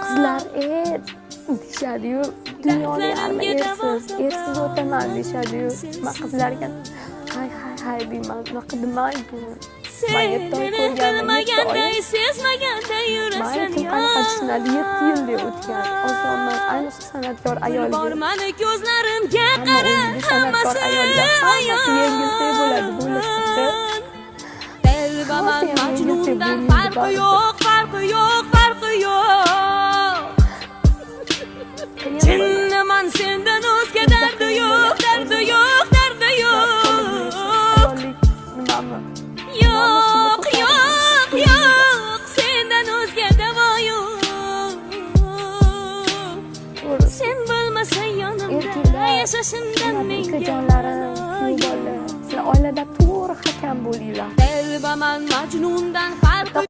Qizlar deyishadi-yu, dunyoda yarmi ersiz o'taman deyishadi-yu. Men qizlarga hay deyman, unaqa demaydi. Mayettoy ko'rganman, 7 oy. Mayet qanaqa tushunadi, 7 yil deb o'tgan. Osonmas, ayniqsa san'atkor ayolga. Bormani ko'zlarimga qara, san'atkor ayolga hammasi yengiltay bo'ladi, bo'lishdi. Telbaman Majnundan farqi yo'q, farqi yo'q, farqi yo'q. Jinniman sendan o'zga dardi yo'q, dardi yo'q, dardi yo'q. Yo'q, yo'q, yo'q, sendan o'zga davo yo'q. Sen bo'lmasang yonimda, yashashimdan menga jonlarim, sizlar oilada to'g'ri hakam bo'linglar. Telbaman Majnundan